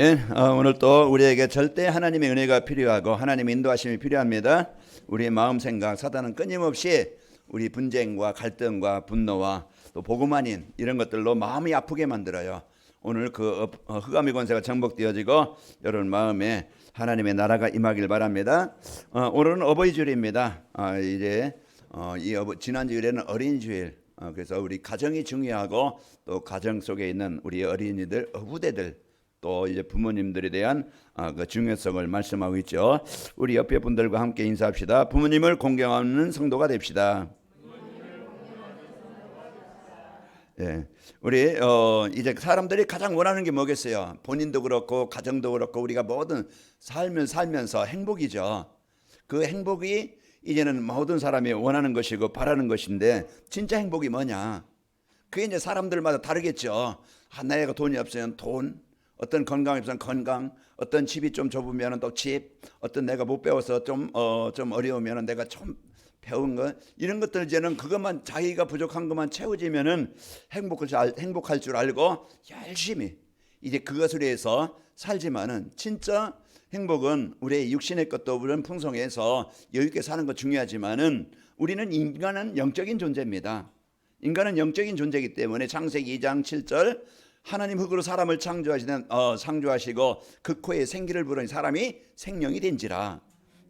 예, 오늘 또 우리에게 절대 하나님의 은혜가 필요하고 하나님의 인도하심이 필요합니다. 우리의 마음 생각, 사단은 끊임없이 우리 분쟁과 갈등과 분노와 또 복음 아닌 이런 것들로 마음이 아프게 만들어요. 오늘 그 흑암의 권세가 정복되어지고 여러분 마음에 하나님의 나라가 임하길 바랍니다. 오늘은 어버이주일입니다. 지난 주일에는 어린이주일. 그래서 우리 가정이 중요하고 또 가정 속에 있는 우리 어린이들, 후대들 또 이제 부모님들에 대한 그 중요성을 말씀하고 있죠. 우리 옆에 분들과 함께 인사합시다. 부모님을 공경하는 성도가 됩시다. 예, 우리 이제 사람들이 가장 원하는 게 뭐겠어요? 본인도 그렇고 가정도 그렇고 우리가 모든 삶을 살면서 행복이죠. 그 행복이 이제는 모든 사람이 원하는 것이고 바라는 것인데 진짜 행복이 뭐냐? 그게 이제 사람들마다 다르겠죠. 내가 돈이 없으면 돈, 어떤 건강이 없으면 건강, 어떤 집이 좀 좁으면 또 집, 어떤 내가 못 배워서 좀 어려우면 내가 좀 배운 거, 이런 것들 이제는 그것만 자기가 부족한 것만 채워지면은 행복할 줄 알고 열심히 이제 그것을 위해서 살지만은 진짜 행복은 우리의 육신의 것도 물론 풍성해서 여유 있게 사는 것 중요하지만은 우리는 인간은 영적인 존재입니다. 인간은 영적인 존재이기 때문에 창세기 2장 7절 하나님 흙으로 사람을 창조하시고 그 코에 생기를 불으니 사람이 생명이 된지라.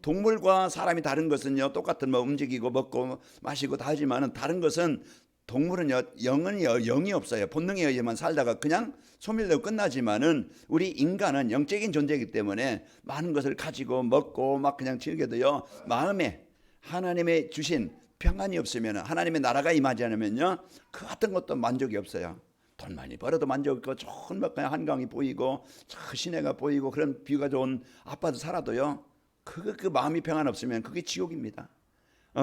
동물과 사람이 다른 것은요, 똑같은 움직이고 먹고 마시고 다 하지만은 다른 것은 동물은요, 영이 없어요. 본능에 의해만 살다가 그냥 소멸되고 끝나지만은 우리 인간은 영적인 존재이기 때문에 많은 것을 가지고 먹고 막 그냥 즐겨도요, 마음에 하나님의 주신 평안이 없으면, 하나님의 나라가 임하지 않으면요, 그 어떤 것도 만족이 없어요. 돈 많이 벌어도 만족 없고 좋은 그냥 한강이 보이고 시내가 보이고 그런 뷰가 좋은 아파트 살아도요, 그 마음이 평안 없으면 그게 지옥입니다.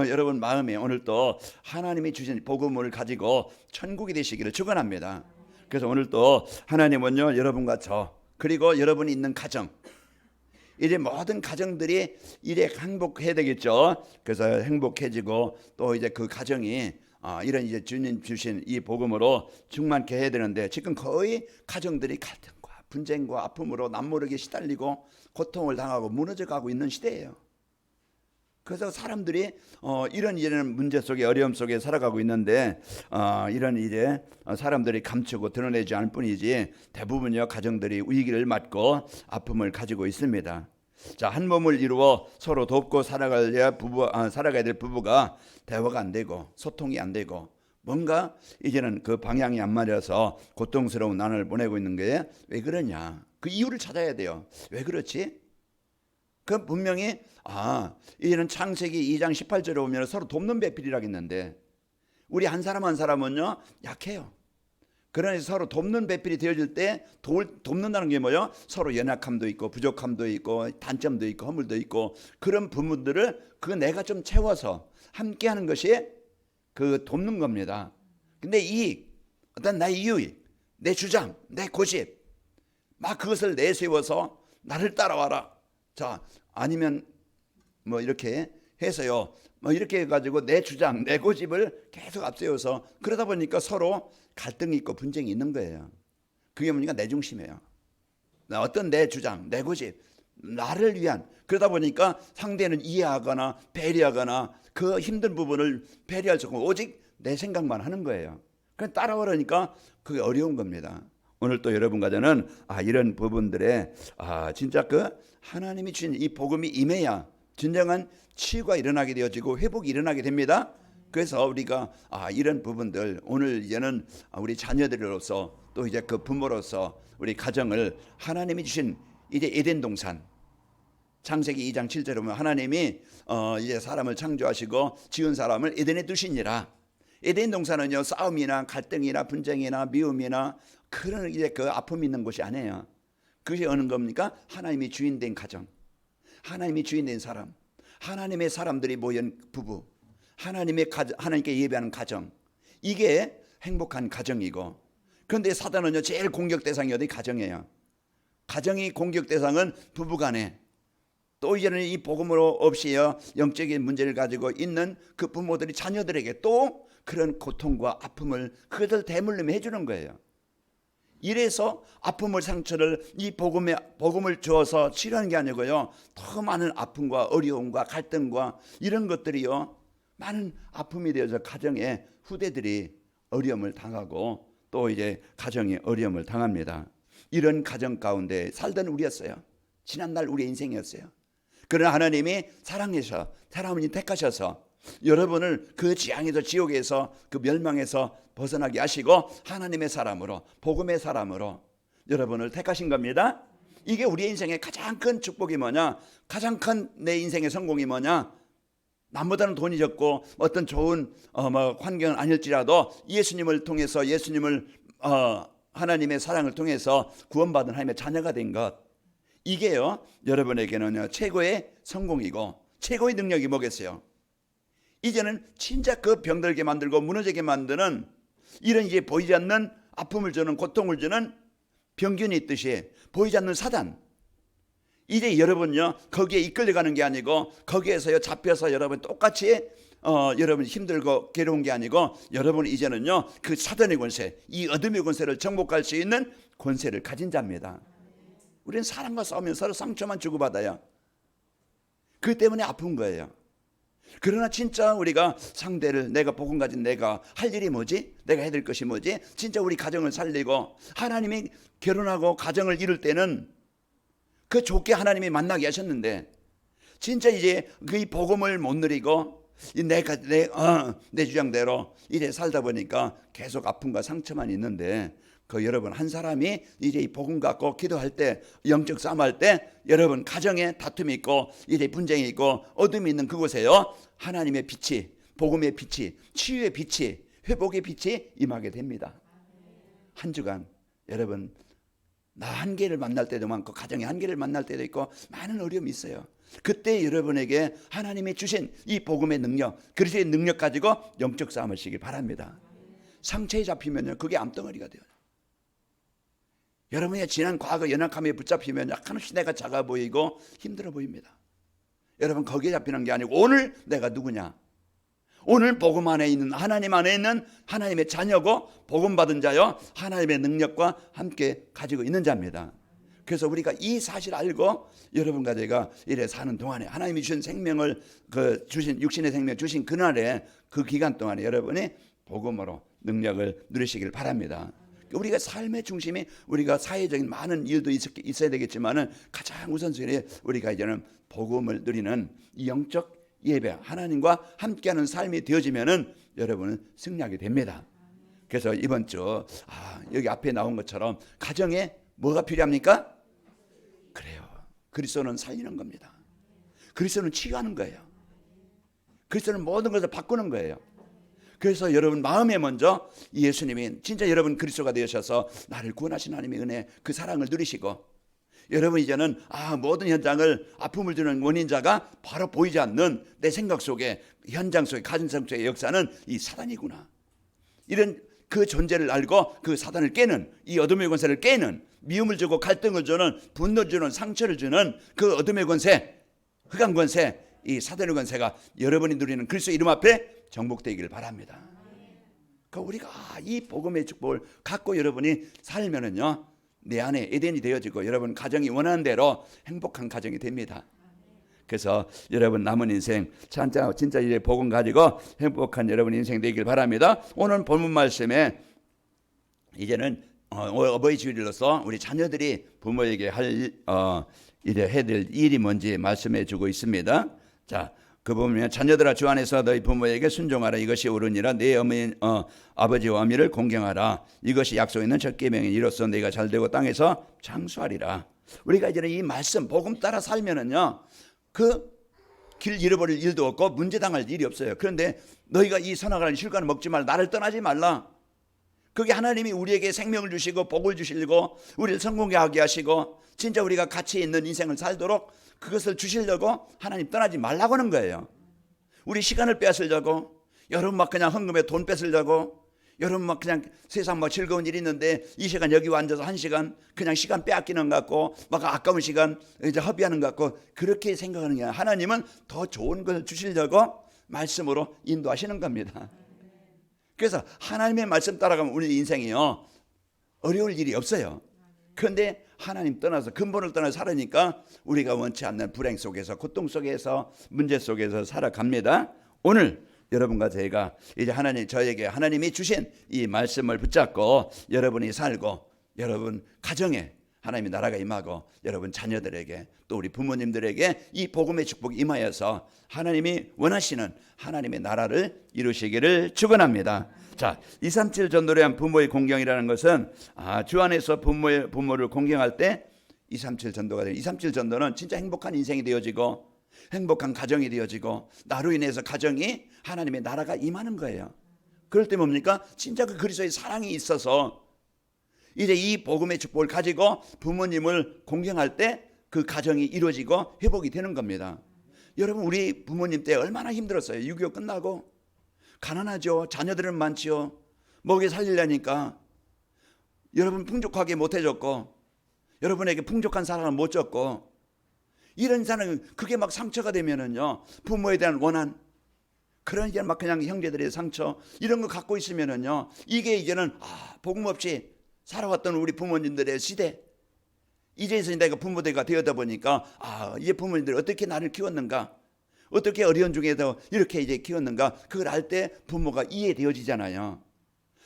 여러분 마음에 오늘 또 하나님이 주신 복음을 가지고 천국이 되시기를 축원합니다. 그래서 오늘 또 하나님은요, 여러분과 저 그리고 여러분이 있는 가정, 이제 모든 가정들이 이래 행복해야 되겠죠. 그래서 행복해지고 또 이제 그 가정이 이런 이제 주님 주신 이 복음으로 충만케 해야 되는데 지금 거의 가정들이 갈등과 분쟁과 아픔으로 남모르게 시달리고 고통을 당하고 무너져가고 있는 시대예요. 그래서 사람들이 이런 문제 속에 어려움 속에 살아가고 있는데 이런 이제 사람들이 감추고 드러내지 않을 뿐이지 대부분요 가정들이 위기를 맞고 아픔을 가지고 있습니다. 자, 한 몸을 이루어 서로 돕고 살아가야 될 부부가 대화가 안 되고 소통이 안 되고 뭔가 이제는 그 방향이 안 맞아서 고통스러운 난을 보내고 있는 게 왜 그러냐? 그 이유를 찾아야 돼요. 왜 그렇지? 그 분명히 이제는 창세기 2장 18절에 보면 서로 돕는 배필이라고 했는데 우리 한 사람 한 사람은요 약해요. 그러니 서로 돕는 배필이 되어질 때 돕는다는 게 뭐예요? 서로 연약함도 있고 부족함도 있고 단점도 있고 허물도 있고 그런 부분들을 내가 좀 채워서 함께하는 것이 그 돕는 겁니다. 근데 어떤 나의 이유익, 내 주장, 내 고집 막 그것을 내세워서 나를 따라와라. 자, 아니면 뭐 이렇게 해서요, 뭐 이렇게 해가지고 내 주장, 내 고집을 계속 앞세워서 그러다 보니까 서로 갈등이 있고 분쟁이 있는 거예요. 그게 뭡니까? 내 중심이에요. 어떤 내 주장, 내 고집, 나를 위한, 그러다 보니까 상대는 이해하거나 배려하거나 그 힘든 부분을 배려할 수 없고 오직 내 생각만 하는 거예요. 그냥 따라오려니까 그게 어려운 겁니다. 오늘 또 여러분과 저는 이런 부분들에 진짜 그 하나님이 주신 이 복음이 임해야 진정한 치유가 일어나게 되어지고 회복이 일어나게 됩니다. 그래서 우리가 이런 부분들 오늘 이제는 우리 자녀들로서 또 이제 그 부모로서 우리 가정을 하나님이 주신 이제 에덴 동산, 창세기 2장 7절에 보면 하나님이 이제 사람을 창조하시고 지은 사람을 에덴에 두시니라. 에덴 동산은요 싸움이나 갈등이나 분쟁이나 미움이나 그런 이제 그 아픔이 있는 곳이 아니에요. 그것이 어느 겁니까? 하나님이 주인된 가정, 하나님이 주인된 사람, 하나님의 사람들이 모인 부부, 하나님께 예배하는 가정, 이게 행복한 가정이고. 그런데 사단은요 제일 공격 대상이 어디? 가정이에요. 가정이 공격 대상은 부부간에, 또 이제는 이 복음으로 없이요 영적인 문제를 가지고 있는 그 부모들이 자녀들에게 또 그런 고통과 아픔을 그것을 대물림해 주는 거예요. 이래서 아픔을 상처를 이 복음을 주어서 치료하는 게 아니고요. 더 많은 아픔과 어려움과 갈등과 이런 것들이요. 많은 아픔이 되어서 가정에 후대들이 어려움을 당하고 또 이제 가정이 어려움을 당합니다. 이런 가정 가운데 살던 우리였어요. 지난날 우리의 인생이었어요. 그러나 하나님이 사랑해서 사람을 택하셔서 여러분을 그 지향에서 지옥에서 그 멸망에서 벗어나게 하시고 하나님의 사람으로 복음의 사람으로 여러분을 택하신 겁니다. 이게 우리의 인생의 가장 큰 축복이 뭐냐? 가장 큰 내 인생의 성공이 뭐냐? 남보다는 돈이 적고 어떤 좋은 환경은 아닐지라도 예수님을 통해서 하나님의 사랑을 통해서 구원받은 하나님의 자녀가 된 것, 이게요 여러분에게는 최고의 성공이고 최고의 능력이 뭐겠어요? 이제는 진짜 그 병들게 만들고 무너지게 만드는 이런 이제 보이지 않는 아픔을 주는 고통을 주는 병균이 있듯이 보이지 않는 사단, 이제 여러분요 거기에 이끌려가는 게 아니고 거기에서요 잡혀서 여러분 똑같이 여러분 힘들고 괴로운 게 아니고 여러분 이제는요 그 사단의 권세, 이 어둠의 권세를 정복할 수 있는 권세를 가진 자입니다. 우리는 사람과 싸우면 서로 상처만 주고받아요. 그 때문에 아픈 거예요. 그러나 진짜 우리가 상대를, 내가 복음 가진 내가 할 일이 뭐지? 내가 해야 될 것이 뭐지? 진짜 우리 가정을 살리고 하나님이 결혼하고 가정을 이룰 때는 그 좋게 하나님이 만나게 하셨는데 진짜 이제 그 복음을 못 누리고 내 주장대로 이제 살다 보니까 계속 아픔과 상처만 있는데 그 여러분 한 사람이 이제 이 복음 갖고 기도할 때 영적 싸움할 때 여러분 가정에 다툼이 있고 이제 분쟁이 있고 어둠이 있는 그곳에요 하나님의 빛이, 복음의 빛이, 치유의 빛이, 회복의 빛이 임하게 됩니다. 한 주간 여러분 나 한계를 만날 때도 많고 가정의 한계를 만날 때도 있고 많은 어려움이 있어요. 그때 여러분에게 하나님이 주신 이 복음의 능력, 그리스도의 능력 가지고 영적 싸움을 하시길 바랍니다. 상처에 잡히면요 그게 암덩어리가 돼요. 여러분의 지난 과거 연약함에 붙잡히면 약간씩 내가 작아 보이고 힘들어 보입니다. 여러분 거기에 잡히는 게 아니고 오늘 내가 누구냐? 오늘 복음 안에 있는 하나님 안에 있는 하나님의 자녀고 복음 받은 자요 하나님의 능력과 함께 가지고 있는 자입니다. 그래서 우리가 이 사실 알고 여러분과 제가 이래 사는 동안에 하나님이 주신 생명을 주신 육신의 생명 주신 그날에 그 기간 동안에 여러분이 복음으로 능력을 누리시길 바랍니다. 우리가 삶의 중심이 우리가 사회적인 많은 일도 있어야 되겠지만은 가장 우선순위 우리가 이제는 복음을 누리는 이 영적 예배, 하나님과 함께하는 삶이 되어지면은 여러분은 승리하게 됩니다. 그래서 이번 주 여기 앞에 나온 것처럼 가정에 뭐가 필요합니까? 그래요. 그리스도는 살리는 겁니다. 그리스도는 치유하는 거예요. 그리스도는 모든 것을 바꾸는 거예요. 그래서 여러분 마음에 먼저 예수님이 진짜 여러분 그리스도가 되셔서 나를 구원하신 하나님의 은혜, 그 사랑을 누리시고 여러분 이제는 모든 현장을 아픔을 주는 원인자가 바로 보이지 않는 내 생각 속에 현장 속에 가정성 속의 역사는 이 사단이구나. 이런 그 존재를 알고 그 사단을 깨는 이 어둠의 권세를 깨는 미움을 주고 갈등을 주는 분노를 주는 상처를 주는 그 어둠의 권세, 흑암 권세, 이 사단의 권세가 여러분이 누리는 그리스도 이름 앞에 정복되기를 바랍니다. 그러니까 우리가 이 복음의 축복을 갖고 여러분이 살면은요 내 안에 에덴이 되어지고 여러분 가정이 원하는 대로 행복한 가정이 됩니다. 그래서 여러분 남은 인생 진짜 이제 복음 가지고 행복한 여러분 인생 되길 바랍니다. 오늘 본문 말씀에 이제는 어버이 주일로서 우리 자녀들이 부모에게 이제 해야 될 일이 뭔지 말씀해 주고 있습니다. 자, 그 보면 자녀들아 주 안에서 너희 부모에게 순종하라. 이것이 옳으니라. 내 아버지와 어미를 공경하라. 이것이 약속 있는 첫 계명이니 이로써 내가 잘되고 땅에서 장수하리라. 우리가 이제는 이 말씀 복음 따라 살면은요 그 길 잃어버릴 일도 없고 문제당할 일이 없어요. 그런데 너희가 이 선악을 실과는 먹지 말라. 나를 떠나지 말라. 그게 하나님이 우리에게 생명을 주시고 복을 주시려고 우리를 성공하게 하시고 진짜 우리가 가치 있는 인생을 살도록 그것을 주시려고 하나님 떠나지 말라고 하는 거예요. 우리 시간을 뺏으려고 여러분 막 그냥 헌금에 돈 뺏으려고 여러분 막 그냥 세상 막 즐거운 일이 있는데 이 시간 여기 앉아서 한 시간 그냥 시간 빼앗기는 것 같고 막 아까운 시간 이제 허비하는 것 같고 그렇게 생각하는 게 아니라 하나님은 더 좋은 것을 주시려고 말씀으로 인도하시는 겁니다. 그래서 하나님의 말씀 따라가면 우리 인생이요 어려울 일이 없어요. 그런데 하나님 떠나서 근본을 떠나서 살으니까 우리가 원치 않는 불행 속에서 고통 속에서 문제 속에서 살아갑니다. 오늘 여러분과 제가 이제 저에게 하나님이 주신 이 말씀을 붙잡고 여러분이 살고 여러분 가정에 하나님의 나라가 임하고 여러분 자녀들에게 또 우리 부모님들에게 이 복음의 축복이 임하여서 하나님이 원하시는 하나님의 나라를 이루시기를 축원합니다. 자, 237 전도를 위한 부모의 공경이라는 것은 주 안에서 부모를 공경할 때 237 전도가 돼요. 237 전도는 진짜 행복한 인생이 되어지고 행복한 가정이 되어지고 나로 인해서 가정이 하나님의 나라가 임하는 거예요. 그럴 때 뭡니까? 진짜 그 그리스도의 사랑이 있어서 이제 이 복음의 축복을 가지고 부모님을 공경할 때 그 가정이 이루어지고 회복이 되는 겁니다. 여러분 우리 부모님 때 얼마나 힘들었어요. 6.25 끝나고 가난하죠. 자녀들은 많지요. 먹여 살리려니까 여러분 풍족하게 못 해줬고 여러분에게 풍족한 사랑을 못 줬고 이런 사람은 그게 막 상처가 되면은요 부모에 대한 원한 그런 이제 막 그냥 형제들의 상처 이런 거 갖고 있으면은요 이게 이제는 복음 없이 살아왔던 우리 부모님들의 시대 이제서 내가 부모가 되어다 보니까 이제 부모님들이 어떻게 나를 키웠는가 어떻게 어려운 중에도 이렇게 이제 키웠는가 그걸 알 때 부모가 이해되어지잖아요.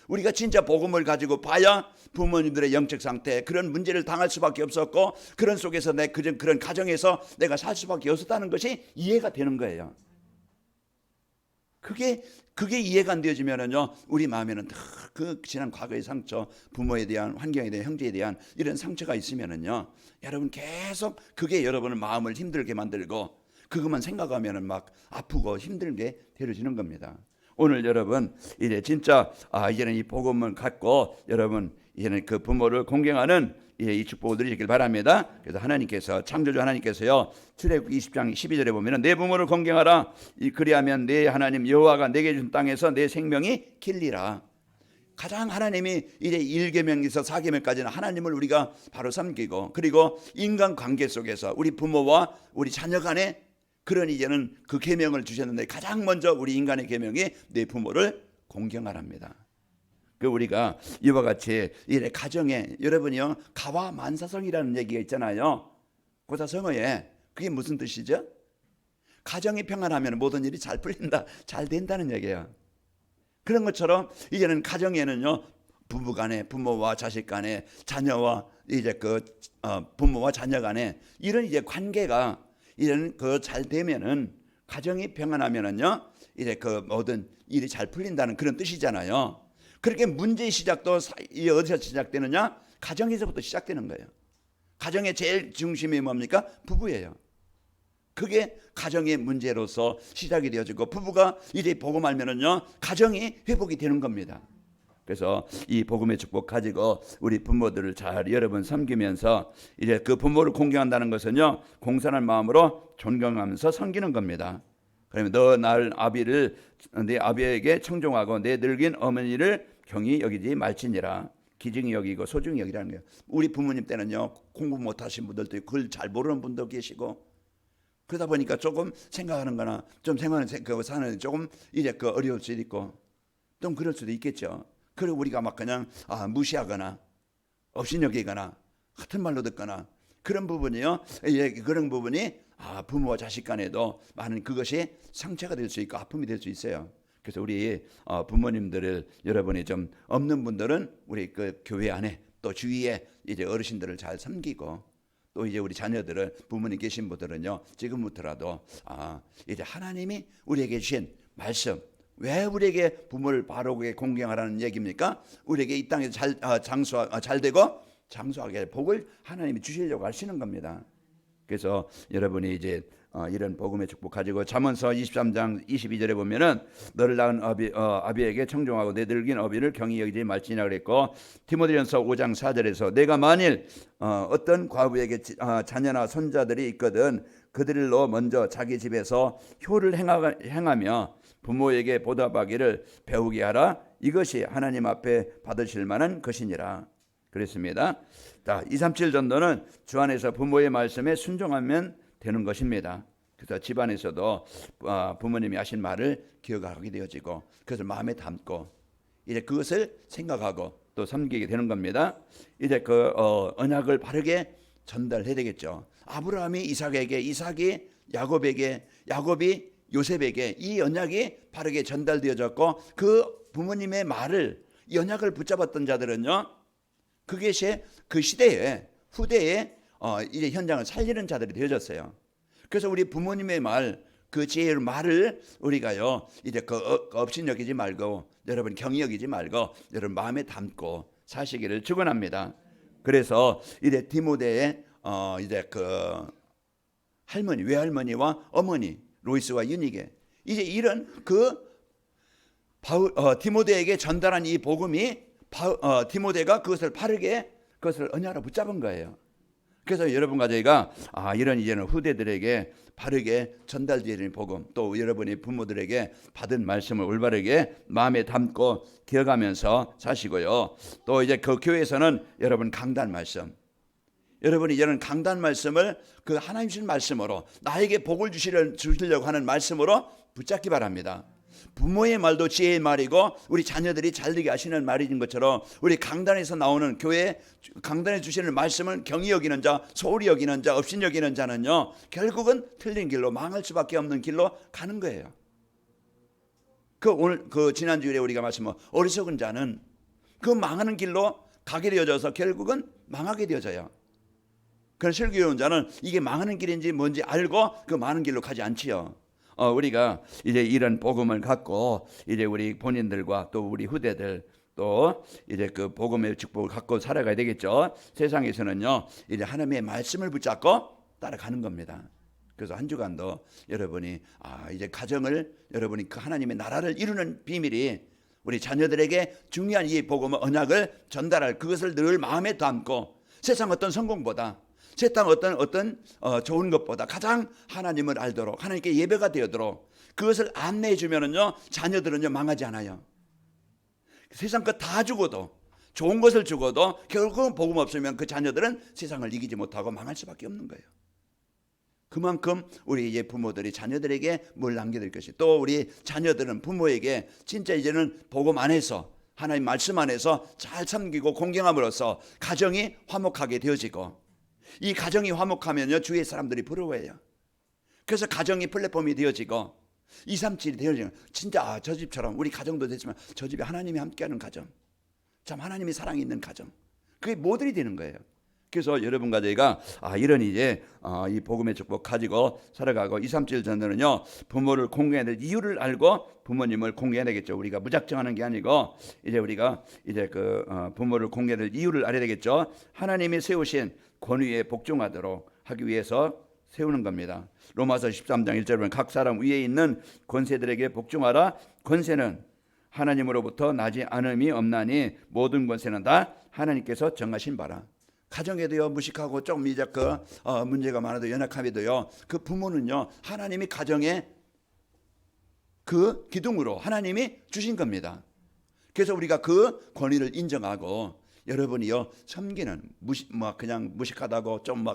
우리가 진짜 복음을 가지고 봐야 부모님들의 영적 상태 그런 문제를 당할 수밖에 없었고 그런 속에서 그런 가정에서 내가 살 수밖에 없었다는 것이 이해가 되는 거예요. 그게 이해가 안 되어지면은요 우리 마음에는 그 지난 과거의 상처 부모에 대한 환경에 대한 형제에 대한 이런 상처가 있으면은요 여러분 계속 그게 여러분의 마음을 힘들게 만들고 그것만 생각하면은 막 아프고 힘들게 되어지는 겁니다. 오늘 여러분 이제 진짜 이제는 이 복음을 갖고 여러분 이제는 그 부모를 공경하는 이 축복을 누리시길 바랍니다. 그래서 하나님께서 창조주 하나님께서요 출애굽기 20장 12절에 보면은 내 부모를 공경하라 그리하면 내 하나님 여호와가 내게 준 땅에서 내 생명이 길리라. 가장 하나님이 이제 1계명에서 4계명까지는 하나님을 우리가 바로 섬기고 그리고 인간 관계 속에서 우리 부모와 우리 자녀 간에 그런 이제는 그 계명을 주셨는데 가장 먼저 우리 인간의 계명이 내 부모를 공경하랍니다. 그 우리가 이와 같이 이래 가정에 여러분이요 가와 만사성이라는 얘기가 있잖아요. 고사성어에 그게 무슨 뜻이죠? 가정이 평안하면 모든 일이 잘 풀린다, 잘 된다는 얘기예요. 그런 것처럼 이제는 가정에는요 부부간에 부모와 자식간에 자녀와 이제 부모와 자녀 간에 이런 이제 관계가 이런 잘 되면은 가정이 평안하면은요 이제 모든 일이 잘 풀린다는 그런 뜻이잖아요. 그렇게 문제의 시작도 어디서 시작되느냐? 가정에서부터 시작되는 거예요. 가정의 제일 중심이 뭡니까? 부부예요. 그게 가정의 문제로서 시작이 되어지고 부부가 이제 복음 알면은요 가정이 회복이 되는 겁니다. 그래서 이 복음의 축복 가지고 우리 부모들을 잘 여러분 섬기면서 이제 그 부모를 공경한다는 것은요 공손한 마음으로 존경하면서 섬기는 겁니다. 그러면 너 내 아비에게 청종하고 내 늙은 어머니를 경히 여기지 말지니라. 기증이 여기고 소중히 여기라는 거예요. 우리 부모님 때는요 공부 못하신 분들도 있고 글 잘 모르는 분도 계시고 그러다 보니까 조금 생각하는 거나 좀 사는 조금 이제 어려울 수도 있고 좀 그럴 수도 있겠죠. 그리고 우리가 막 그냥 무시하거나 업신여기거나 같은 말로 듣거나 그런 부분이요. 그런 부분이 부모와 자식 간에도 많은 그것이 상처가 될 수 있고 아픔이 될 수 있어요. 그래서 우리 부모님들을 여러분이 좀 없는 분들은 우리 교회 안에 또 주위에 이제 어르신들을 잘 섬기고 또 이제 우리 자녀들을 부모님 계신 분들은요 지금부터라도 이제 하나님이 우리에게 주신 말씀 왜 우리에게 부모를 바르게 공경하라는 얘기입니까? 우리에게 이 땅에서 잘 되고 장수하게 복을 하나님이 주시려고 하시는 겁니다. 그래서 여러분이 이제 이런 복음의 축복 가지고 잠언서 23장 22절에 보면은 너를 낳은 아비에게 청종하고 내 늙은 어비를 경히 여기지 말지니라 그랬고 디모데전서 5장 4절에서 내가 만일 어떤 과부에게 자녀나 손자들이 있거든 그들로 먼저 자기 집에서 효를 행하며 부모에게 보답하기를 배우게 하라. 이것이 하나님 앞에 받으실 만한 것이니라 그랬습니다. 237 전도는 주 안에서 부모의 말씀에 순종하면 되는 것입니다. 그래서 집안에서도 부모님이 하신 말을 기억하게 되어지고 그것을 마음에 담고 이제 그것을 생각하고 또 섬기게 되는 겁니다. 이제 그 언약을 바르게 전달해야 되겠죠. 아브라함이 이삭에게, 이삭이 야곱에게, 야곱이 요셉에게 이 언약이 바르게 전달되어졌고, 그 부모님의 말을, 이 언약을 붙잡았던 자들은요, 그것이 그 시대에, 후대에 이제 현장을 살리는 자들이 되어졌어요. 그래서 우리 부모님의 말, 그 지혜의 말을 우리가요, 이제 그 업신여기지 말고, 여러분 경히 여기지 말고, 여러분 마음에 담고 사시기를 축원합니다. 그래서 이제 디모데의 이제 그 할머니, 외할머니와 어머니 로이스와 유니게, 이제 이런 그 디모데에게 전달한 이 복음이 디모데가 그것을 바르게, 그것을 언약으로 붙잡은 거예요. 그래서 여러분과 저희가 이런 이제는 후대들에게 바르게 전달되는 복음, 또 여러분이 부모들에게 받은 말씀을 올바르게 마음에 담고 기억하면서 사시고요. 또 이제 그 교회에서는 여러분 강단 말씀, 여러분이 이제는 강단 말씀을 그 하나님 주신 말씀으로, 나에게 복을 주시려고 하는 말씀으로 붙잡기 바랍니다. 부모의 말도 지혜의 말이고, 우리 자녀들이 잘되게 하시는 말인 것처럼, 우리 강단에서 나오는 교회 강단에 주시는 말씀을 경히 여기는 자, 소홀히 여기는 자, 업신 여기는 자는요, 결국은 틀린 길로, 망할 수밖에 없는 길로 가는 거예요. 오늘 지난주에 우리가 말씀한 어리석은 자는 그 망하는 길로 가게 되어져서 결국은 망하게 되어져요. 그런 슬기로운 자는 이게 망하는 길인지 뭔지 알고 그 많은 길로 가지 않지요. 우리가 이제 이런 복음을 갖고 이제 우리 본인들과 또 우리 후대들, 또 이제 그 복음의 축복을 갖고 살아가야 되겠죠. 세상에서는요, 이제 하나님의 말씀을 붙잡고 따라가는 겁니다. 그래서 한 주간도 여러분이 이제 가정을, 여러분이 그 하나님의 나라를 이루는 비밀이, 우리 자녀들에게 중요한 이 복음의 언약을 전달할, 그것을 늘 마음에 담고, 세상 어떤 성공보다, 세상 어떤 좋은 것보다 가장 하나님을 알도록, 하나님께 예배가 되도록 그것을 안내해 주면은요, 자녀들은요 망하지 않아요. 세상 것 다 주고도, 좋은 것을 주고도 결국은 복음 없으면 그 자녀들은 세상을 이기지 못하고 망할 수밖에 없는 거예요. 그만큼 우리 이제 부모들이 자녀들에게 뭘 남겨드릴 것이, 또 우리 자녀들은 부모에게 진짜 이제는 복음 안에서, 하나님 말씀 안에서 잘 섬기고 공경함으로써 가정이 화목하게 되어지고, 이 가정이 화목하면요, 주위의 사람들이 부러워해요. 그래서 가정이 플랫폼이 되어지고, 237이 되어지고, 진짜 저 집처럼 우리 가정도 됐지만 저 집에 하나님이 함께하는 가정, 참 하나님이 사랑이 있는 가정, 그게 모델이 되는 거예요. 그래서 여러분과 저희가 이런 이제 이 복음의 축복 가지고 살아가고, 237 전도는요, 부모를 공경해야 될 이유를 알고 부모님을 공경해야 되겠죠. 우리가 무작정하는 게 아니고, 이제 우리가 이제 그 부모를 공경해야 될 이유를 알아야 되겠죠. 하나님이 세우신 권위에 복종하도록 하기 위해서 세우는 겁니다. 로마서 13장 1절에 보면 각 사람 위에 있는 권세들에게 복종하라. 권세는 하나님으로부터 나지 않음이 없나니 모든 권세는 다 하나님께서 정하신 바라. 가정에도요, 무식하고 조금 이제 그 문제가 많아도 연약함에도요, 그 부모는요, 하나님이 가정에 그 기둥으로 하나님이 주신 겁니다. 그래서 우리가 그 권위를 인정하고, 여러분이요, 섬기는, 그냥 무식하다고 좀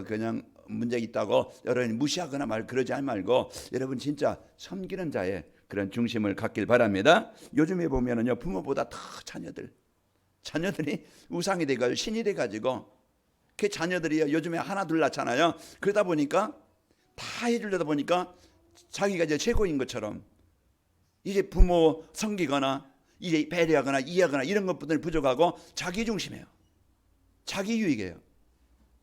그냥 문제 있다고 여러분이 무시하거나 그러지 말고, 여러분 진짜 섬기는 자의 그런 중심을 갖길 바랍니다. 요즘에 보면은요, 부모보다 더 자녀들이 우상이 돼가지고 신이 돼가지고, 그 자녀들이 요즘에 하나 둘 낳잖아요. 그러다 보니까 다 해주려다 보니까 자기가 이제 최고인 것처럼 이제 부모 섬기거나 이제 배려하거나 이해하거나 이런 것들이 부족하고 자기 중심이에요. 자기 유익이에요.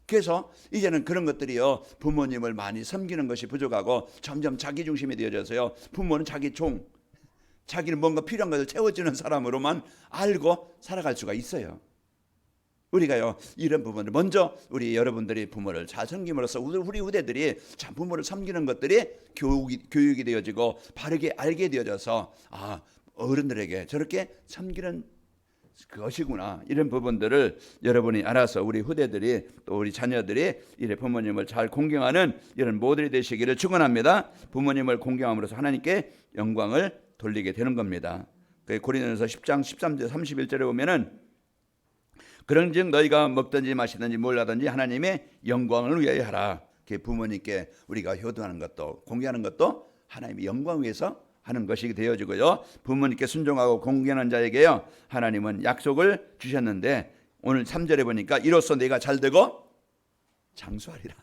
그래서 이제는 그런 것들이요, 부모님을 많이 섬기는 것이 부족하고 점점 자기 중심이 되어져서요, 부모는 자기 종, 자기는 뭔가 필요한 것을 채워주는 사람으로만 알고 살아갈 수가 있어요. 우리가요, 이런 부분을 먼저 우리 여러분들이 부모를 잘 섬김으로써 우리 후대들이 참 부모를 섬기는 것들이 교육이 되어지고 바르게 알게 되어져서 어른들에게 저렇게 섬기는 것이구나, 이런 부분들을 여러분이 알아서 우리 후대들이, 또 우리 자녀들이 이래 부모님을 잘 공경하는 이런 모델이 되시기를 축원합니다. 부모님을 공경함으로써 하나님께 영광을 돌리게 되는 겁니다. 고린도전서 10장 13절 31절에 보면은, 그런즉 너희가 먹든지 마시든지 뭘 하든지 하나님의 영광을 위하여 하라. 부모님께 우리가 효도하는 것도 공경하는 것도 하나님의 영광을 위해서 하는 것이 되어지고요. 부모님께 순종하고 공경하는 자에게요, 하나님은 약속을 주셨는데 오늘 3절에 보니까 이로써 내가 잘되고 장수하리라.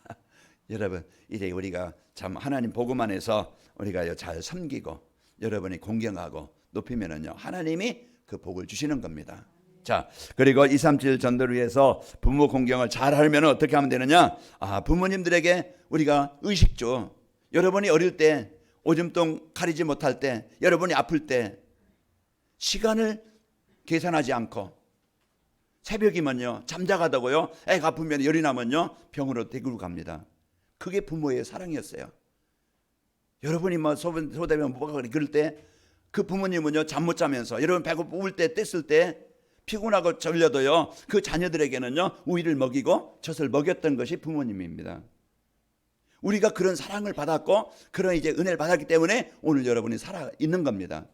여러분, 이제 우리가 참 하나님 복음 안에서 우리가 잘 섬기고 여러분이 공경하고 높이면은요, 하나님이 그 복을 주시는 겁니다. 자, 그리고 237 전도를 위해서 부모 공경을 잘 하면 어떻게 하면 되느냐? 부모님들에게 우리가 의식주, 여러분이 어릴 때 오줌통 가리지 못할 때, 여러분이 아플 때 시간을 계산하지 않고 새벽이면요 잠자가다고요, 애가 아프면 열이 나면요 병으로 데리고 갑니다. 그게 부모의 사랑이었어요. 여러분이 뭐 소대면 뭐가 그럴 때 그 부모님은요 잠 못 자면서 여러분 배고플 때 뗐을 때 피곤하고 졸려도요 그 자녀들에게는요 우유를 먹이고 젖을 먹였던 것이 부모님입니다. 우리가 그런 사랑을 받았고 그런 이제 은혜를 받았기 때문에 오늘 여러분이 살아 있는 겁니다.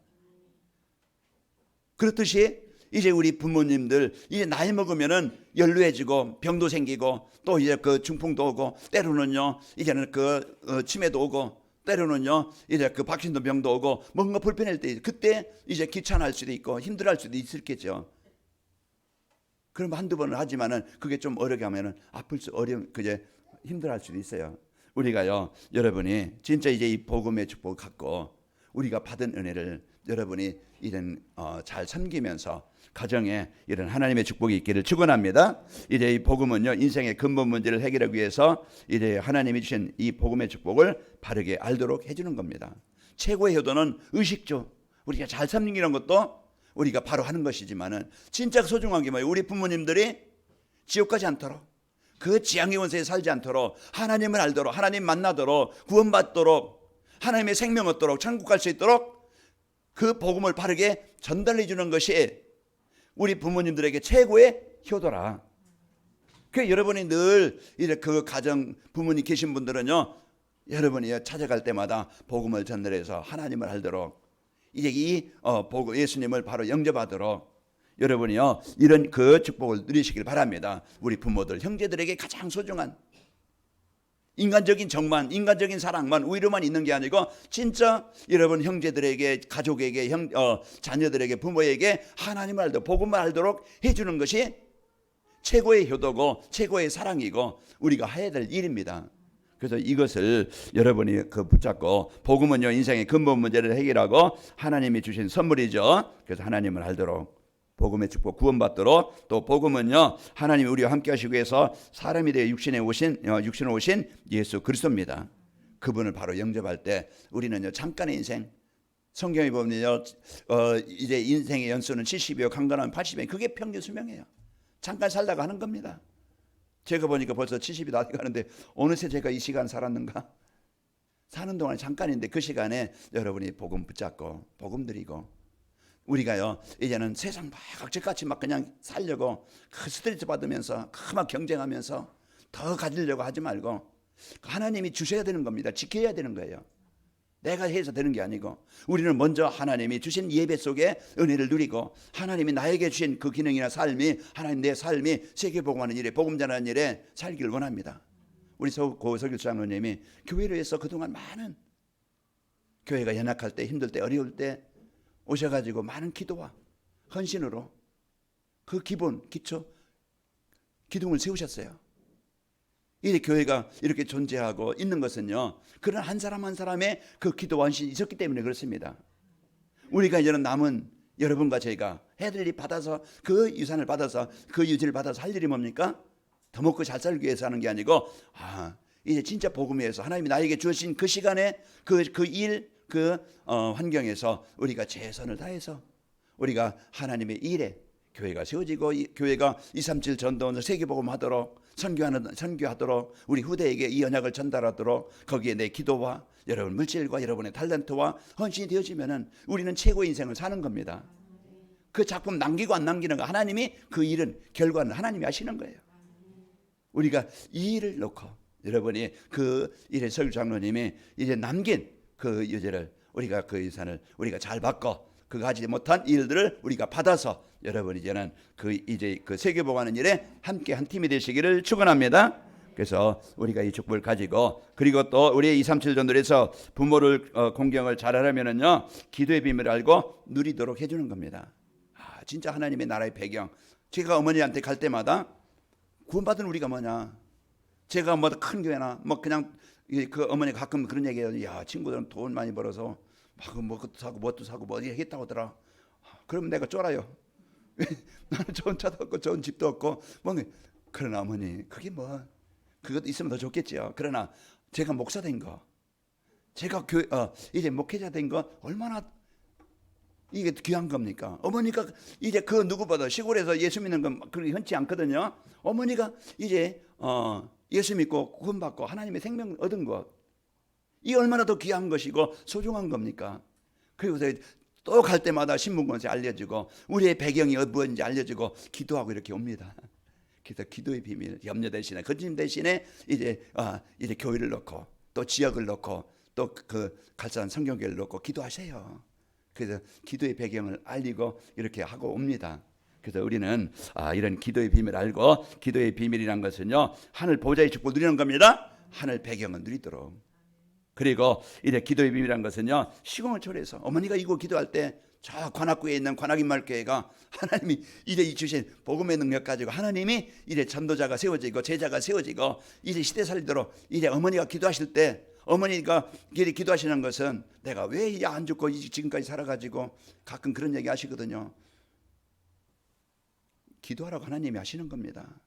그렇듯이 이제 우리 부모님들 이제 나이 먹으면은 연루해지고 병도 생기고 또 이제 그 중풍도 오고 때로는요 이제는 그 치매도 오고 때로는요 이제 그 박신도 병도 오고 뭔가 불편할 때 그때 이제 귀찮아할 수도 있고 힘들어할 수도 있을겠죠. 그럼 한두 번은 하지만은 그게 좀 어렵게 하면은 아플 수 그제 힘들어할 수도 있어요. 우리가요 여러분이 진짜 이제 이 복음의 축복을 갖고 우리가 받은 은혜를 여러분이 이런 잘 섬기면서 가정에 이런 하나님의 축복이 있기를 축원합니다. 이제 이 복음은요 인생의 근본 문제를 해결하기 위해서 이제 하나님이 주신 이 복음의 축복을 바르게 알도록 해주는 겁니다. 최고의 효도는 의식주, 우리가 잘 섬기는 것도 우리가 바로 하는 것이지만은 진짜 소중한 게 뭐예요? 우리 부모님들이 지옥 가지 않도록, 그 지향의 원세에 살지 않도록, 하나님을 알도록, 하나님 만나도록, 구원받도록, 하나님의 생명 얻도록, 천국 갈 수 있도록 그 복음을 바르게 전달해 주는 것이 우리 부모님들에게 최고의 효도라. 그 여러분이 늘 이제 그 가정 부모님 계신 분들은요, 여러분이 찾아갈 때마다 복음을 전달해서 하나님을 알도록, 이제 이 복음 예수님을 바로 영접하도록 여러분이요 이런 그 축복을 누리시길 바랍니다. 우리 부모들, 형제들에게 가장 소중한 인간적인 정만, 인간적인 사랑만 위로만 있는 게 아니고 진짜 여러분 형제들에게, 가족에게, 자녀들에게, 부모에게 하나님을 알도록, 복음을 알도록 해주는 것이 최고의 효도고 최고의 사랑이고 우리가 해야 될 일입니다. 그래서 이것을 여러분이 붙잡고, 복음은요 인생의 근본 문제를 해결하고 하나님이 주신 선물이죠. 그래서 하나님을 알도록, 복음의 축복 구원받도록, 또 복음은요 하나님이 우리와 함께 하시기 위해서 사람이 되어 육신에 오신 예수 그리스도입니다. 그분을 바로 영접할 때 우리는요 잠깐의 인생, 성경에 보면요 이제 인생의 연수는 70이요 강건하면 80이에요. 그게 평균 수명이에요. 잠깐 살다가 하는 겁니다. 제가 보니까 벌써 70이 다 가는데 어느새 제가 이 시간 살았는가? 사는 동안 잠깐인데 그 시간에 여러분이 복음 붙잡고 복음 드리고, 우리가요 이제는 세상 막 악착같이 막 그냥 살려고 그 스트레스 받으면서 막 경쟁하면서 더 가지려고 하지 말고 하나님이 주셔야 되는 겁니다. 지켜야 되는 거예요. 내가 해서 되는 게 아니고 우리는 먼저 하나님이 주신 예배 속에 은혜를 누리고 하나님이 나에게 주신 그 기능이나 삶이, 하나님 내 삶이 세계복음하는 일에, 복음 전하는 일에 살기를 원합니다. 우리 고 설교 장로님이 교회를 위해서 그동안 많은, 교회가 연약할 때, 힘들 때, 어려울 때 오셔가지고 많은 기도와 헌신으로 그 기본, 기초, 기둥을 세우셨어요. 이 교회가 이렇게 존재하고 있는 것은요 그런 한 사람 한 사람의 그 기도와 헌신이 있었기 때문에 그렇습니다. 우리가 이제는 남은 여러분과 저희가 해야 될 일 받아서, 그 유산을 받아서, 그 유지를 받아서 할 일이 뭡니까? 더 먹고 잘 살기 위해서 하는 게 아니고, 이제 진짜 복음에 의해서 하나님이 나에게 주신 그 시간에 그 일, 환경에서 우리가 최선을 다해서 우리가 하나님의 일에 교회가 세워지고, 교회가 237 전도원을 세계복음하도록 선교하도록, 우리 후대에게 이 언약을 전달하도록 거기에 내 기도와 여러분 물질과 여러분의 탤런트와 헌신이 되어지면은 우리는 최고의 인생을 사는 겁니다. 그 작품 남기고 안 남기는 거, 하나님이 그 일은 결과는 하나님이 하시는 거예요. 우리가 이 일을 놓고, 여러분이 그 일의 설교 장로님이 이제 남긴 그 유제를, 우리가 그 유산을 우리가 잘 받고 그거 하지 못한 일들을 우리가 받아서 여러분 이제는 이제 세계복음하는 일에 함께 한 팀이 되시기를 축원합니다. 그래서 우리가 이 축복을 가지고, 그리고 또 우리 237 전도에서 부모를 공경을 잘하려면은요, 기도의 비밀을 알고 누리도록 해주는 겁니다. 진짜 하나님의 나라의 배경. 제가 어머니한테 갈 때마다 구원받은 우리가 뭐냐, 제가 뭐 큰 교회나 뭐 그냥 그 어머니가 가끔 그런 얘기해요. 야, 친구들은 돈 많이 벌어서 막 뭐 그것도 사고 뭣도 사고 뭐 했다고 하더라. 그러면 내가 쫄아요. 나는 좋은 차도 없고 좋은 집도 없고 뭐. 그러나 어머니, 그게 뭐 그것도 있으면 더 좋겠지요. 그러나 제가 목사 된 거, 제가 이제 목회자 된 거 얼마나 이게 귀한 겁니까? 어머니가 이제 그 누구보다 시골에서 예수 믿는 건 그렇게 흔치 않거든요. 어머니가 이제 예수 믿고 구원받고 하나님의 생명 얻은 것, 이 얼마나 더 귀한 것이고 소중한 겁니까? 그리고서 또 갈 때마다 신문고에 알려주고 우리의 배경이 무엇인지 알려주고 기도하고 이렇게 옵니다. 그래서 기도의 비밀, 염려 대신에 거짓 대신에 이제 교회를 넣고 또 지역을 넣고 또 그 갈산 성경교회를 넣고 기도하세요. 그래서 기도의 배경을 알리고 이렇게 하고 옵니다. 그래서 우리는 이런 기도의 비밀을 알고, 기도의 비밀이란 것은요, 하늘 보좌의 축복을 누리는 겁니다. 하늘 배경을 누리도록. 그리고 이제 기도의 비밀이란 것은요, 시공을 초래해서 어머니가 이거 기도할 때 저 관악구에 있는 관악인말교회가 하나님이 이제 주신 복음의 능력 가지고 하나님이 이제 전도자가 세워지고 제자가 세워지고 이제 시대 살리도록, 이제 어머니가 기도하실 때, 어머니가 기도하시는 것은 내가 왜 안 죽고 지금까지 살아가지고 가끔 그런 얘기 하시거든요. 기도하라고 하나님이 하시는 겁니다.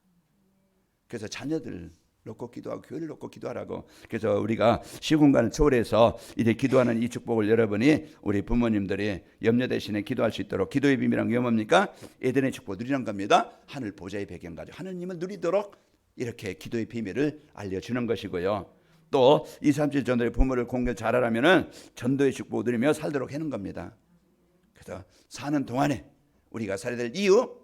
그래서 자녀들 놓고 기도하고 교회를 놓고 기도하라고. 그래서 우리가 시공간을 초월해서 이제 기도하는 이 축복을 여러분이, 우리 부모님들이 염려 대신에 기도할 수 있도록, 기도의 비밀은 뭡니까? 에덴의 축복을 누리는 겁니다. 하늘 보좌의 배경 가지고 하느님을 누리도록 이렇게 기도의 비밀을 알려주는 것이고요. 또 237 전도의 부모를 공경 잘하려면은 전도의 축복을 누리며 살도록 하는 겁니다. 그래서 사는 동안에 우리가 살아야 될 이유,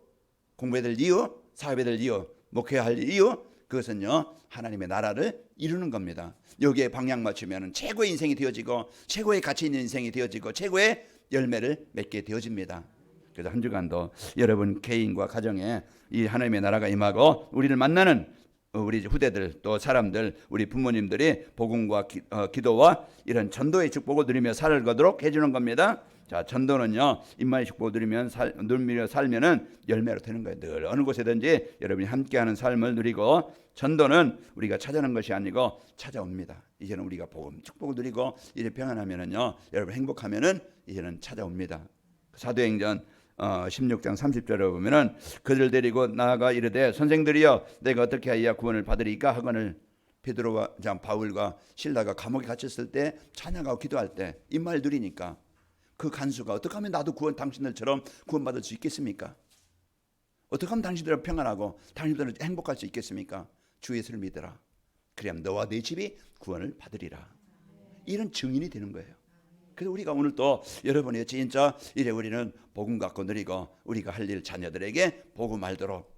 공부해야 될 이유, 사업해야 될 이유, 목회해야 할 이유, 그것은요, 하나님의 나라를 이루는 겁니다. 여기에 방향 맞추면 최고의 인생이 되어지고 최고의 가치 있는 인생이 되어지고 최고의 열매를 맺게 되어집니다. 그래서 한 주간도 여러분 개인과 가정에 이 하나님의 나라가 임하고 우리를 만나는 우리 후대들, 또 사람들, 우리 부모님들이 복음과 기도와 이런 전도의 축복을 누리며 살도록 해주는 겁니다. 자, 전도는요, 임마의 축복을 누리며 살면은 열매로 되는 거예요. 늘 어느 곳에든지 여러분이 함께하는 삶을 누리고, 전도는 우리가 찾아내는 것이 아니고 찾아옵니다. 이제는 우리가 복음 축복을 누리고 이제 평안하면은요, 여러분 행복하면은 이제는 찾아옵니다. 사도행전 16장 30절에 보면은 그들 데리고 나아가 이르되 선생들이여 내가 어떻게 하여야 구원을 받으리까 하거늘, 베드로와 바울과 실라가 감옥에 갇혔을 때 찬양하고 기도할 때 임마를 누리니까 그 간수가 어떻게 하면 나도 당신들처럼 구원받을 수 있겠습니까? 어떻게 하면 당신들은 평안하고 당신들은 행복할 수 있겠습니까? 주 예수를 믿으라. 그래야 너와 네 집이 구원을 받으리라. 이런 증인이 되는 거예요. 그래서 우리가 오늘 또 여러분이 진짜 이제 우리는 복음 갖고 누리고 우리가 할 일 자녀들에게 복음 알도록,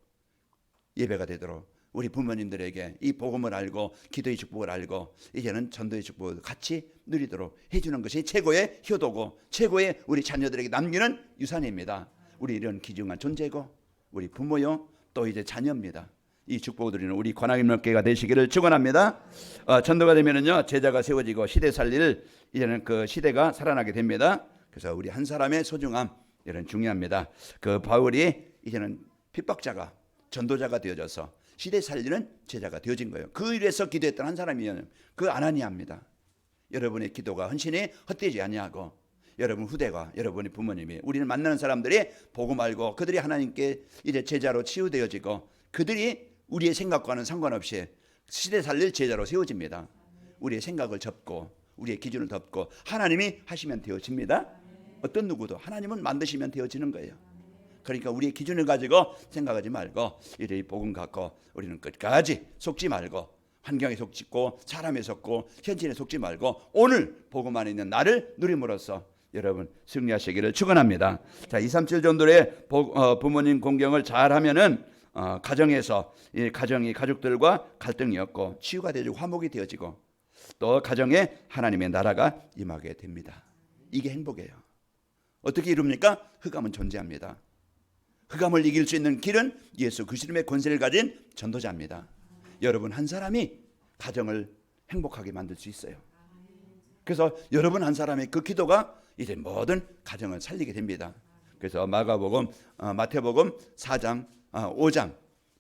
예배가 되도록, 우리 부모님들에게 이 복음을 알고 기도의 축복을 알고 이제는 전도의 축복을 같이 누리도록 해주는 것이 최고의 효도고 최고의 우리 자녀들에게 남기는 유산입니다. 우리 이런 귀중한 존재고 우리 부모요 또 이제 자녀입니다. 이 축복을 누리는 우리 관악인목회가 되시기를 축원합니다. 전도가 되면은요, 제자가 세워지고 시대 살릴, 이제는 그 시대가 살아나게 됩니다. 그래서 우리 한 사람의 소중함, 이런 중요합니다. 그 바울이 이제는 핍박자가 전도자가 되어져서 시대 살리는 제자가 되어진 거예요. 그 일에서 기도했던 한 사람이에요. 그 아나니아입니다. 여러분의 기도가 헌신이 헛되지 아니하고, 여러분 후대가, 여러분의 부모님이, 우리를 만나는 사람들이 복음 알고 그들이 하나님께 이제 제자로 치유되어지고 그들이 우리의 생각과는 상관없이 시대 살릴 제자로 세워집니다. 우리의 생각을 접고 우리의 기준을 덮고 하나님이 하시면 되어집니다. 어떤 누구도 하나님은 만드시면 되어지는 거예요. 그러니까 우리의 기준을 가지고 생각하지 말고 이제 이 복음 갖고 우리는 끝까지 속지 말고, 환경에 속지고 사람에 속고 현실에 속지 말고 오늘 복음 안에 있는 나를 누림으로써 여러분 승리하시기를 축원합니다. 자, 237 전도의 부모님 공경을 잘하면은 가정에서 이 가족들과 갈등이 없고 치유가 되어지고 화목이 되어지고 또 가정에 하나님의 나라가 임하게 됩니다. 이게 행복이에요. 어떻게 이룹니까? 흑암은 존재합니다. 흑암을 이길 수 있는 길은 예수 그리스도의 권세를 가진 전도자입니다. 여러분 한 사람이 가정을 행복하게 만들 수 있어요. 그래서 여러분 한 사람의 그 기도가 이제 모든 가정을 살리게 됩니다. 그래서 마태복음 4장 5장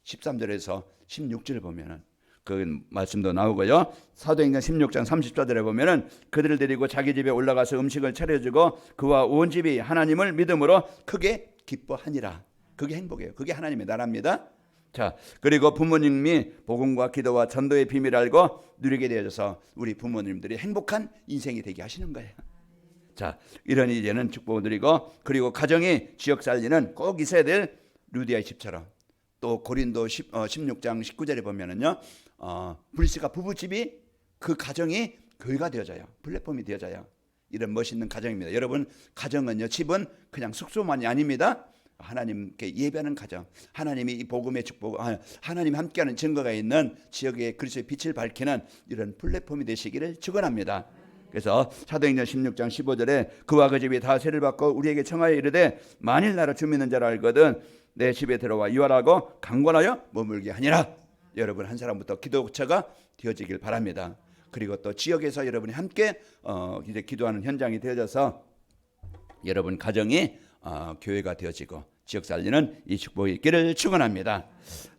13절에서 16절 보면은 그 말씀도 나오고요. 사도행전 16장 34절에 보면은 그들을 데리고 자기 집에 올라가서 음식을 차려주고 그와 온 집이 하나님을 믿음으로 크게 기뻐하니라. 그게 행복이에요. 그게 하나님의 나라입니다. 자, 그리고 부모님이 복음과 기도와 전도의 비밀을 알고 누리게 되어져서 우리 부모님들이 행복한 인생이 되게 하시는 거예요. 자, 이런 이제는 축복을 드리고, 그리고 가정이 지역 살리는 꼭 있어야 될 루디아의 집처럼, 또 고린도 16장 19절에 보면은요, 불씨가 부부집이 그 가정이 교회가 되어져요. 플랫폼이 되어져요. 이런 멋있는 가정입니다. 여러분, 가정은요, 집은 그냥 숙소만이 아닙니다. 하나님께 예배하는 가정, 하나님이 이 복음의 축복, 하나님 함께하는 증거가 있는 지역의 그리스도의 빛을 밝히는 이런 플랫폼이 되시기를 축원합니다. 그래서 사도행전 16장 15절에 그와 그 집이 다 세를 받고 우리에게 청하여 이르되 만일 나를 주 믿는 자라 알거든 내 집에 들어와 유하라고 강권하여 머물게 하니라. 여러분 한 사람부터 기도처가 되어지길 바랍니다. 그리고 또 지역에서 여러분이 함께 이제 기도하는 현장이 되어져서 여러분 가정이 교회가 되어지고 지역 살리는 이 축복이 있기를 축원합니다.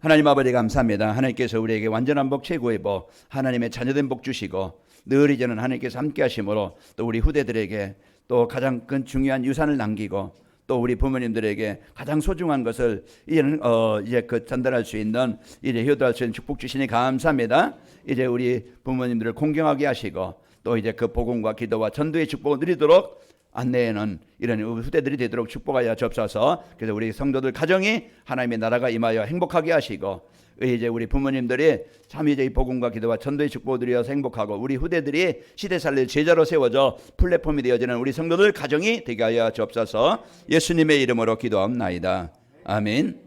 하나님 아버지 감사합니다. 하나님께서 우리에게 완전한 복, 최고의 복, 하나님의 자녀된 복 주시고 늘 이제는 하나님께서 함께 하심으로 또 우리 후대들에게 또 가장 큰 중요한 유산을 남기고 또 우리 부모님들에게 가장 소중한 것을 이제는 이제 그 전달할 수 있는 이제 효도할 수 있는 축복 주시니 감사합니다. 이제 우리 부모님들을 공경하게 하시고 또 이제 그 복음과 기도와 전도의 축복을 누리도록 안내에는 이런 후대들이 되도록 축복하여 주옵소서. 그래서 우리 성도들 가정이 하나님의 나라가 임하여 행복하게 하시고 이제 우리 부모님들이 참 이제 이 복음과 기도와 전도의 축복을 누려서 행복하고 우리 후대들이 시대 살릴 제자로 세워져 플랫폼이 되어지는 우리 성도들 가정이 되게 하여 주옵소서. 예수님의 이름으로 기도합나이다. 아멘.